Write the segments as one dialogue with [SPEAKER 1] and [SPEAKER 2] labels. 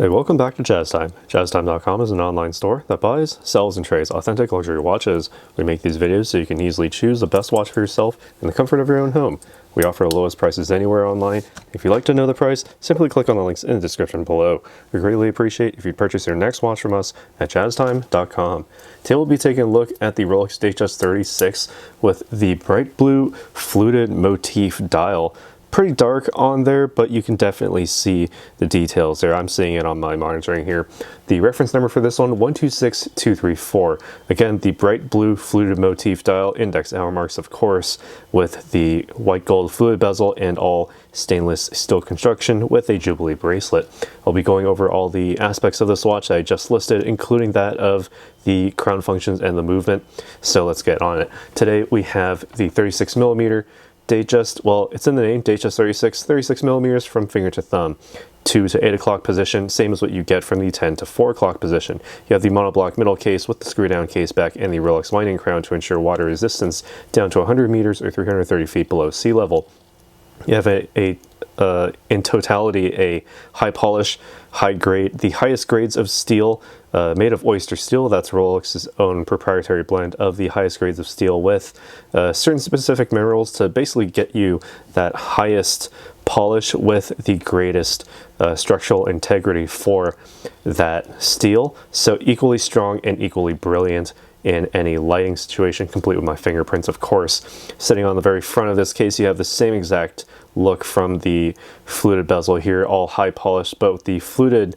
[SPEAKER 1] Hey, welcome back to Jazz Time. JazzTime.com is an online store that buys, sells, and trades authentic luxury watches. We make these videos so you can easily choose the best watch for yourself in the comfort of your own home. We offer the lowest prices anywhere online. If you'd like to know the price, simply click on the links in the description below. We greatly appreciate if you purchase your next watch from us at JazzTime.com. Today we'll be taking a look at the Rolex Datejust 36 with the bright blue Fluted Motif dial. Pretty dark on there, but you can definitely see the details there. I'm seeing it on my monitoring here. The reference number for this one, 126234. Again, the bright blue Fluted Motif dial, index hour marks of course, with the white gold fluid bezel and all stainless steel construction with a Jubilee bracelet. I'll be going over all the aspects of this watch that I just listed, including that of the crown functions and the movement. So let's get on it. Today we have the 36mm Datejust, well, it's in the name, Datejust 36 millimeters from finger to thumb, 2 to 8 o'clock position, same as what you get from the 10 to 4 o'clock position. You have the monoblock middle case with the screw down case back and the Rolex winding crown to ensure water resistance down to 100 meters or 330 feet below sea level. You have in totality a high polish, high grade, the highest grades of steel made of oyster steel. That's Rolex's own proprietary blend of the highest grades of steel with certain specific minerals to basically get you that highest polish with the greatest structural integrity for that steel. So equally strong and equally brilliant in any lighting situation, complete with my fingerprints, of course. Sitting on the very front of this case, you have the same exact look from the fluted bezel here, all high polished, but with the fluted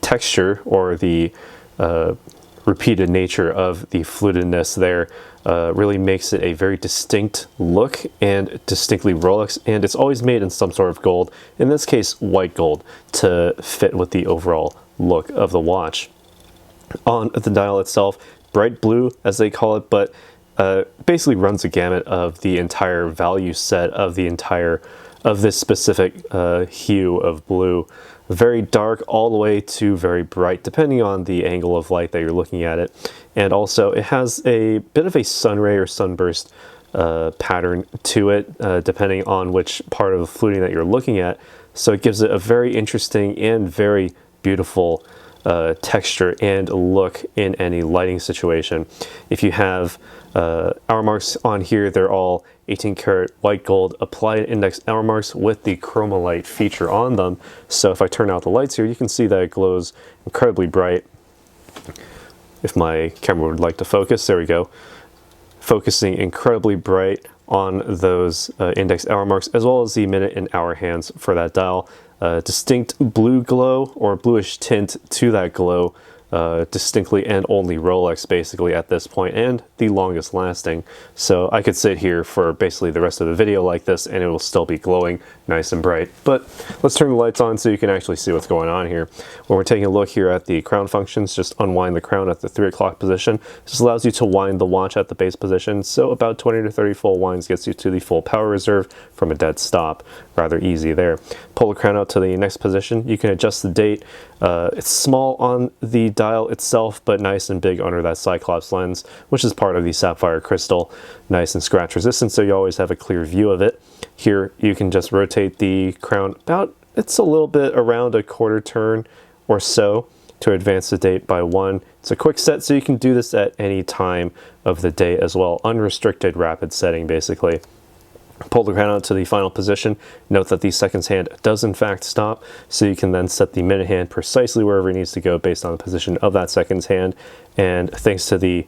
[SPEAKER 1] texture or the repeated nature of the flutedness there really makes it a very distinct look and distinctly Rolex, and it's always made in some sort of gold, in this case white gold, to fit with the overall look of the watch. On the dial itself, bright blue as they call it, but basically runs the gamut of the entire value set of this specific hue of blue. Very dark all the way to very bright, depending on the angle of light that you're looking at it. And also it has a bit of a sunray or sunburst pattern to it, depending on which part of the fluting that you're looking at. So it gives it a very interesting and very beautiful texture and look in any lighting situation. If you have hour marks on here, they're all 18 karat white gold applied index hour marks with the chroma-light feature on them. So if I turn out the lights here, you can see that it glows incredibly bright. If my camera would like to focus, there we go. Focusing incredibly bright on those index hour marks, as well as the minute and hour hands for that dial. Distinct blue glow or bluish tint to that glow, distinctly and only Rolex basically at this point, and the longest lasting. So I could sit here for basically the rest of the video like this and it will still be glowing nice and bright. But let's turn the lights on so you can actually see what's going on here. When we're taking a look here at the crown functions, just unwind the crown at the 3 o'clock position. This allows you to wind the watch at the base position, so about 20 to 30 full winds gets you to the full power reserve from a dead stop. Rather easy there. Pull the crown out to the next position. You can adjust the date. It's small on the dial itself, but nice and big under that Cyclops lens, which is part of the sapphire crystal. Nice and scratch resistant, so you always have a clear view of it. Here you can just rotate the crown about, it's a little bit around a quarter turn or so to advance the date by 1. It's a quick set, so you can do this at any time of the day as well. Unrestricted rapid setting basically. Pull the crown out to the final position. Note that the seconds hand does in fact stop, so you can then set the minute hand precisely wherever it needs to go based on the position of that seconds hand. And thanks to the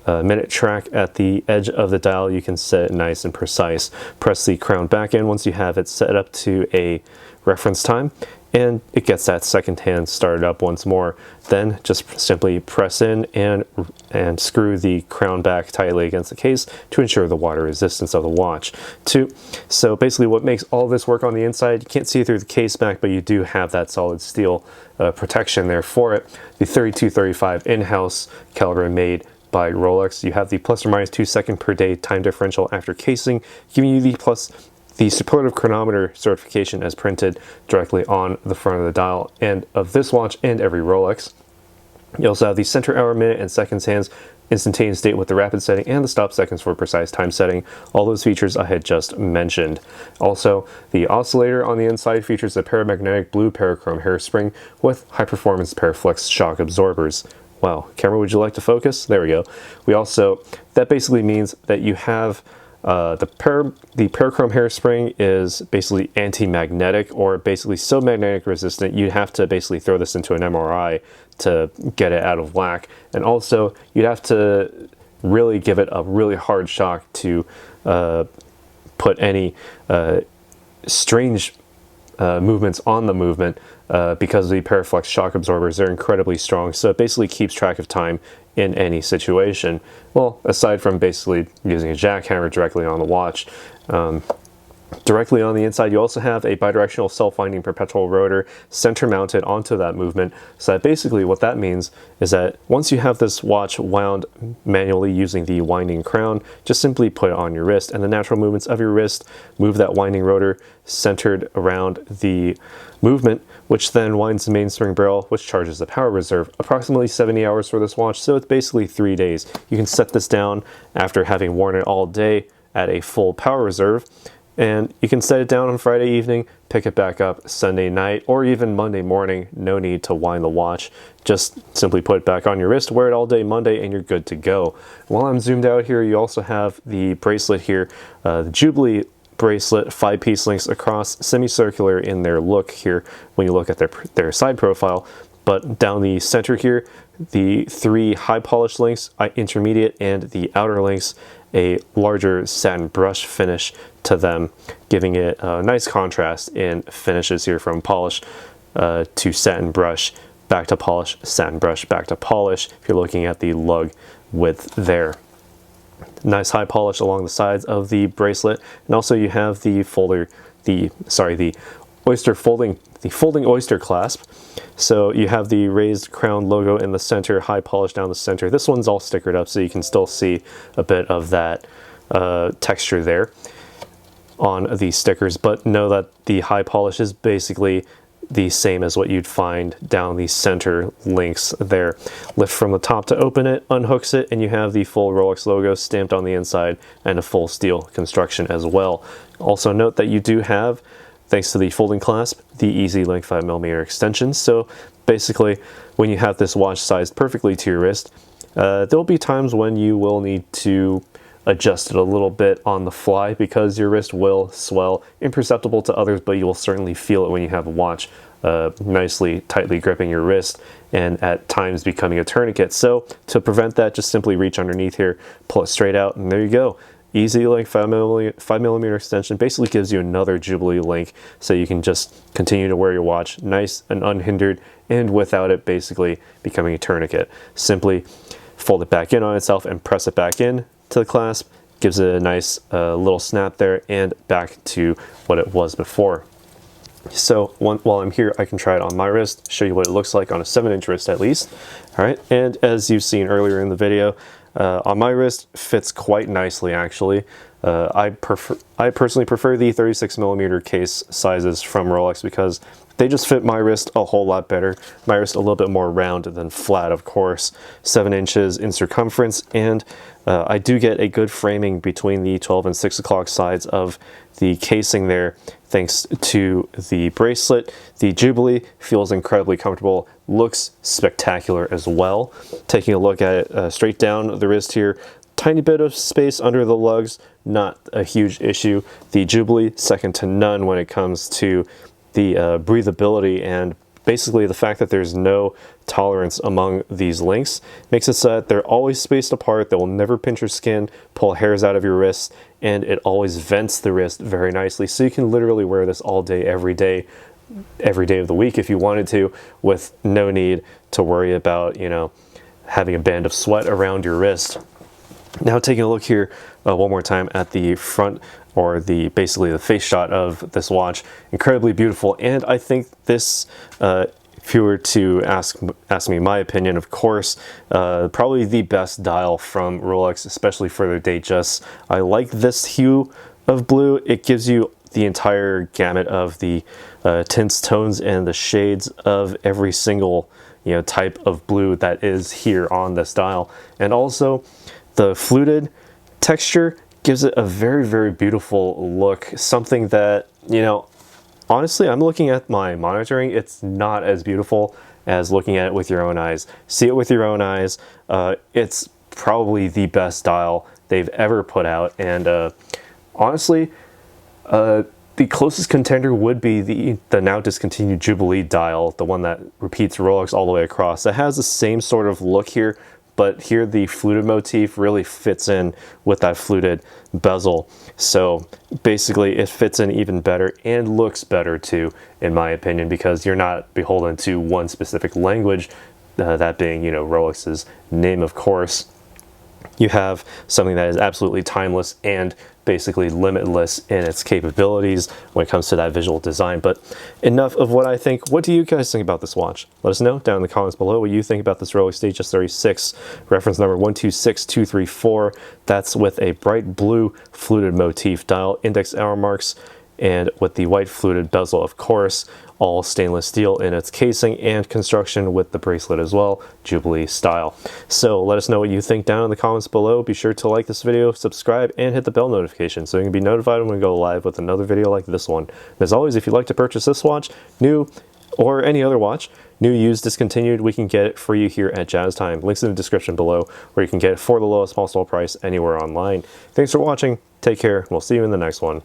[SPEAKER 1] minute track at the edge of the dial, you can set it nice and precise. Press the crown back in once you have it set up to a reference time, and it gets that second hand started up once more. Then just simply press in and screw the crown back tightly against the case to ensure the water resistance of the watch. So basically what makes all this work on the inside, you can't see through the case back, but you do have that solid steel protection there for it. The 3235 in-house caliber made by Rolex. You have the plus or minus 2 second per day time differential after casing, giving you the supportive chronometer certification as printed directly on the front of the dial and of this watch and every Rolex. You also have the center hour, minute, and seconds hands instantaneous date with the rapid setting, and the stop seconds for precise time setting. All those features I had just mentioned. Also, the oscillator on the inside features a paramagnetic blue parachrome hairspring with high-performance Paraflex shock absorbers. Wow, camera, would you like to focus? There we go. That basically means that you have the parachrome hairspring is basically anti-magnetic, or basically so magnetic resistant you'd have to basically throw this into an MRI to get it out of whack. And also you'd have to really give it a really hard shock to put any strange movements on the movement, because the Paraflex shock absorbers are incredibly strong, so it basically keeps track of time in any situation. Well, aside from basically using a jackhammer directly on the watch. Directly on the inside, you also have a bidirectional self-winding perpetual rotor center mounted onto that movement. So that basically what that means is that once you have this watch wound manually using the winding crown, just simply put it on your wrist, and the natural movements of your wrist move that winding rotor centered around the movement, which then winds the mainspring barrel, which charges the power reserve. Approximately 70 hours for this watch, so it's basically 3 days. You can set this down after having worn it all day at a full power reserve, and you can set it down on Friday evening, pick it back up Sunday night, or even Monday morning. No need to wind the watch. Just simply put it back on your wrist, wear it all day Monday, and you're good to go. While I'm zoomed out here, you also have the bracelet here, the Jubilee bracelet, 5-piece links across, semicircular in their look here when you look at their side profile. But down the center here, the 3 high polished links, intermediate, and the outer links, a larger satin brush finish to them, giving it a nice contrast in finishes here, from polish to satin brush, back to polish, satin brush, back to polish, if you're looking at the lug width there. Nice high polish along the sides of the bracelet, and also you have the folding oyster clasp. So you have the raised crown logo in the center, high polish down the center. This one's all stickered up, so you can still see a bit of that texture there on the stickers, but know that the high polish is basically the same as what you'd find down the center links there. Lift from the top to open it, unhooks it, and you have the full Rolex logo stamped on the inside and a full steel construction as well. Also note that you do have, thanks to the folding clasp, the Easy Link 5mm extension. So basically, when you have this watch sized perfectly to your wrist, there'll be times when you will need to adjust it a little bit on the fly, because your wrist will swell, imperceptible to others, but you will certainly feel it when you have a watch nicely, tightly gripping your wrist, and at times becoming a tourniquet. So to prevent that, just simply reach underneath here, pull it straight out, and there you go. Easy Link 5mm extension basically gives you another Jubilee link, so you can just continue to wear your watch nice and unhindered, and without it basically becoming a tourniquet. Simply fold it back in on itself and press it back in to the clasp, gives it a nice little snap there, and back to what it was before. So while I'm here, I can try it on my wrist, show you what it looks like on a 7-inch wrist at least. All right, and as you've seen earlier in the video, on my wrist fits quite nicely actually. I personally prefer the 36mm case sizes from Rolex, because they just fit my wrist a whole lot better. My wrist a little bit more round than flat, of course. 7 inches in circumference, and I do get a good framing between the 12 and 6 o'clock sides of the casing there, thanks to the bracelet. The Jubilee feels incredibly comfortable, looks spectacular as well. Taking a look at it straight down the wrist here, tiny bit of space under the lugs, not a huge issue. The Jubilee, second to none when it comes to the breathability, and basically the fact that there's no tolerance among these links makes it so that they're always spaced apart. They will never pinch your skin, pull hairs out of your wrists, and it always vents the wrist very nicely. So you can literally wear this all day, every day of the week if you wanted to, with no need to worry about, you know, having a band of sweat around your wrist. Now taking a look here one more time at the front, or basically the face shot of this watch, incredibly beautiful. And I think this, if you were to ask me my opinion, of course, probably the best dial from Rolex, especially for their Datejusts. I like this hue of blue. It gives you the entire gamut of the tints, tones, and the shades of every single, type of blue that is here on this dial. And also the fluted texture gives it a very, very beautiful look, something that, honestly, I'm looking at my monitoring, it's not as beautiful as looking at it with your own eyes. See it with your own eyes. It's probably the best dial they've ever put out, and honestly, the closest contender would be the now discontinued Jubilee dial, the one that repeats Rolex all the way across. It has the same sort of look here, but here the fluted motif really fits in with that fluted bezel. So basically it fits in even better and looks better too, in my opinion, because you're not beholden to one specific language, that being, Rolex's name, of course. You have something that is absolutely timeless and basically limitless in its capabilities when it comes to that visual design. But enough of what I think. What do you guys think about this watch? Let us know down in the comments below what you think about this Rolex Datejust 36, reference number 126234. That's with a bright blue fluted motif dial, index hour marks, and with the white fluted bezel, of course, all stainless steel in its casing and construction with the bracelet as well, Jubilee style. So let us know what you think down in the comments below. Be sure to like this video, subscribe, and hit the bell notification so you can be notified when we go live with another video like this one. And as always, if you'd like to purchase this watch, new or any other watch, new, used, discontinued, we can get it for you here at Jazz Time. Links in the description below where you can get it for the lowest possible price anywhere online. Thanks for watching. Take care, and we'll see you in the next one.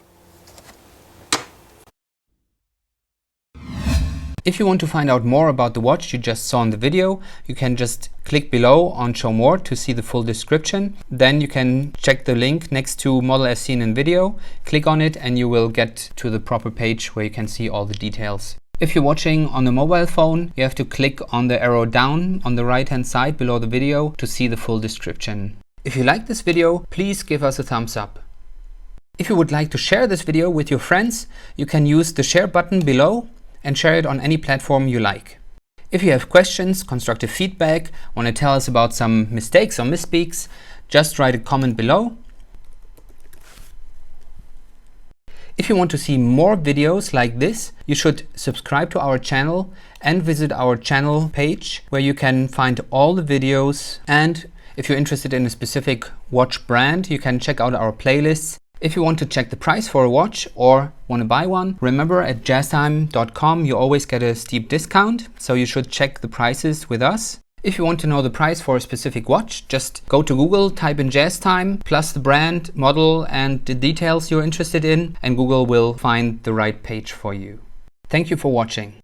[SPEAKER 2] If you want to find out more about the watch you just saw in the video, you can just click below on Show More to see the full description. Then you can check the link next to Model as seen in video, click on it, and you will get to the proper page where you can see all the details. If you're watching on a mobile phone, you have to click on the arrow down on the right hand side below the video to see the full description. If you like this video, please give us a thumbs up. If you would like to share this video with your friends, you can use the share button below and share it on any platform you like. If you have questions, constructive feedback, want to tell us about some mistakes or misspeaks, just write a comment below. If you want to see more videos like this, you should subscribe to our channel and visit our channel page where you can find all the videos. And if you're interested in a specific watch brand, you can check out our playlists. If you want to check the price for a watch or want to buy one, remember at jazztime.com you always get a steep discount, so you should check the prices with us. If you want to know the price for a specific watch, just go to Google, type in Jazz Time, plus the brand, model, and the details you're interested in, and Google will find the right page for you. Thank you for watching.